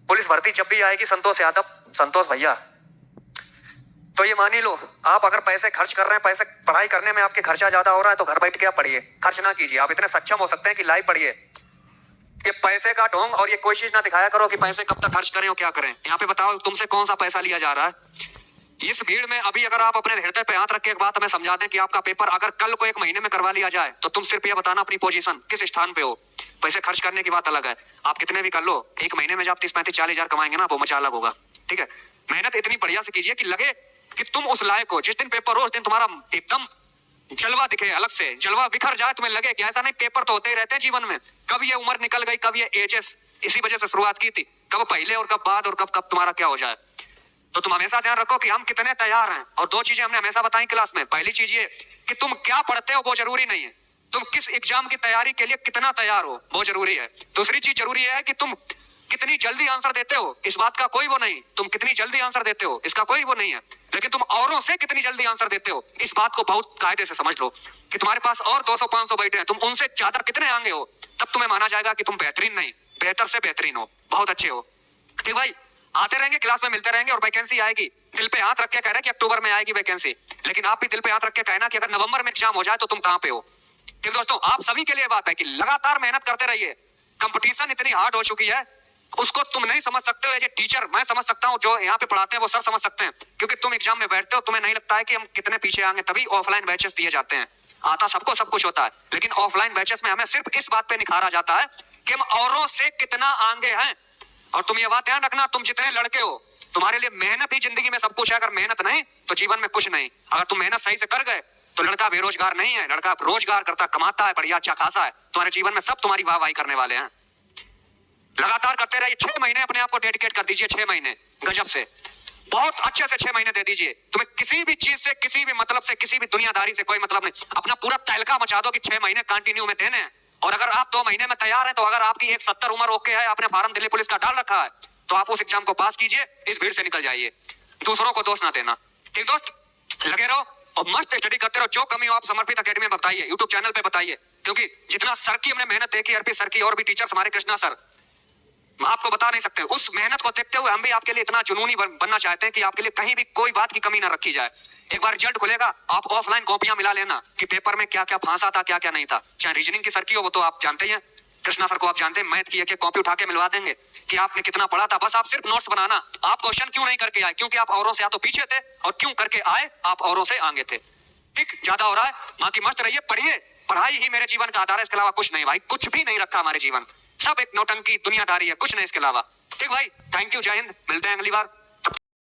Police भर्ती जब भी आएगी संतोष यादव, संतोष भैया, तो ये मान ही लो, आप अगर पैसे खर्च कर रहे हैं, पैसे पढ़ाई करने में आपके खर्चा ज्यादा हो रहा है, तो घर बैठ के आप पढ़िए, खर्च ना कीजिए। आप इतने सक्षम हो सकते हैं कि लाइव पढ़िए। ये पैसे का ढोंग और ये कोई चीज ना दिखाया करो कि पैसे कब तक खर्च करें और क्या करें। यहाँ पे बताओ तुमसे कौन सा पैसा लिया जा रहा है। इस भीड़ में अभी अगर आप अपने हृदय पे हाथ रख के एक बात हमें समझा दें कि आपका पेपर अगर कल को 1 महीने में करवा लिया जाए, तो तुम सिर्फ ये बताना अपनी पोजीशन किस स्थान पे हो। पैसे खर्च करने की बात अलग है, आप कितने भी कर लो, 1 महीने में जब 30-35-40 हजार कमाएंगे ना, वो मजा अलग होगा। ठीक है, मेहनत इतनी बढ़िया से कीजिए कि लगे कि तुम उस लायक हो। जिस दिन पेपर हो उस दिन तुम्हारा एकदम जलवा दिखे, अलग से जलवा बिखर जाए, तुम्हें लगे कि ऐसा नहीं, पेपर तो होते ही रहते हैं जीवन में, कब ये उम्र निकल गई, कब ये एजेस, इसी वजह से शुरुआत की थी, कब पहले और कब बाद और कब कब तुम्हारा क्या हो जाए। तो तुम हमेशा ध्यान रखो कि हम कितने तैयार हैं। और 2 चीजें हमने हमेशा बताई क्लास में। पहली चीज ये कि तुम क्या पढ़ते हो वो जरूरी नहीं है, तुम किस एग्जाम की तैयारी के लिए कितना तैयार हो वो जरूरी है। दूसरी चीज जरूरी है कि तुम कितनी जल्दी आंसर देते हो, इस बात का कोई वो नहीं, तुम कितनी जल्दी आंसर देते हो इसका कोई वो नहीं है, लेकिन तुम औरों से कितनी जल्दी आंसर देते हो इस बात को बहुत कायदे से समझ लो कि तुम्हारे पास और 200-500 बैठे हैं, तुम उनसे ज्यादा कितने आगे हो, तब तुम्हें माना जाएगा कि तुम बेहतरीन नहीं, बेहतर से बेहतरीन हो, बहुत अच्छे हो। ठीक भाई, आते रहेंगे क्लास में, मिलते रहेंगे और वैकेंसी आएगी। दिल पे हाथ रख के कह रहे हैं कि अक्टूबर में आएगी वैकेंसी, लेकिन आप भी दिल पे हाथ रख के कहना कि अगर नवंबर में एग्जाम हो जाए तो तुम कहां पे हो। ठीक दोस्तों, आप सभी के लिए बात है कि लगातार मेहनत करते रहिए। कंपटीशन इतनी हार्ड हो चुकी है, उसको तुम नहीं समझ सकते हो। ये टीचर मैं समझ सकता हूँ, जो यहाँ पे पढ़ाते हैं वो सर समझ सकते हैं, क्योंकि तुम एग्जाम में बैठते हो, तुम्हें नहीं लगता है कि हम कितने पीछे आएंगे, तभी ऑफलाइन बैचेस दिए जाते हैं। आता सबको सब कुछ होता है, लेकिन ऑफलाइन बैचेस में हमें सिर्फ इस बात पे निखारा जाता है कि हम औरों से कितना आगे हैं। और तुम ये बात ध्यान रखना, तुम जितने लड़के हो, तुम्हारे लिए मेहनत ही जिंदगी में सब कुछ है। अगर मेहनत नहीं तो जीवन में कुछ नहीं। अगर तुम मेहनत सही से कर गए तो लड़का बेरोजगार नहीं है, लड़का रोजगार करता, कमाता है, बढ़िया अच्छा खासा है। तुम्हारे जीवन में सब तुम्हारी वाहवाही करने वाले हैं। लगातार करते रहिए, 6 महीने अपने आप को डेडिकेट कर दीजिए, 6 महीने गजब से, बहुत अच्छे से 6 महीने दे दीजिए। तुम्हें किसी भी चीज से, किसी भी मतलब से, किसी भी दुनियादारी से कोई मतलब नहीं। अपना पूरा तहलका मचा दो कि 6 महीने कंटिन्यू में देने हैं। और अगर आप 2 महीने में तैयार हैं, तो अगर आपकी 170 उम्र ओके है, आपने फार्म दिल्ली पुलिस का डाल रखा है, तो आप उस एग्जाम को पास कीजिए, इस भीड़ से निकल जाइए, दूसरों को दोष ना देना। ठीक दोस्त, लगे रहो और मस्त स्टडी करते रहो। जो कमी हो आप समर्पित अकेडमी में बताइए, यूट्यूब चैनल पे बताइए, क्योंकि जितना सर की हमने मेहनत देखी, अर्पित सर की और भी टीचर्स हमारे कृष्णा सर, आपको बता नहीं सकते। उस मेहनत को देखते हुए हम भी आपके लिए इतना जुनूनी बनना चाहते हैं कि आपके लिए कहीं भी कोई बात की कमी ना रखी जाए। एक बार रिजल्ट खुलेगा, आप ऑफलाइन कॉपियां मिला लेना कि पेपर में क्या क्या फांसा था, क्या क्या नहीं था। चाहे रीजनिंग की सर की हो, वो तो आप जानते ही हैं, कृष्णा सर को आप जानते हैं। मैथ की एक कॉपी उठा के मिलवा देंगे कि आपने कितना पढ़ा था। बस आप सिर्फ नोट्स बनाना, आप क्वेश्चन क्यों नहीं करके आए, क्योंकि आप औरों से या तो पीछे थे, और क्यों करके आए, आप औरों से आगे थे। ठीक, ज्यादा हो रहा है, बाकी मस्त रहिए, पढ़िए। पढ़ाई ही मेरे जीवन का आधार है, इसके अलावा कुछ नहीं भाई, कुछ भी नहीं रखा हमारे जीवन, सब एक नौटंकी दुनियादारी है, कुछ नहीं इसके अलावा। ठीक भाई, थैंक यू, जय हिंद, मिलते हैं अगली बार।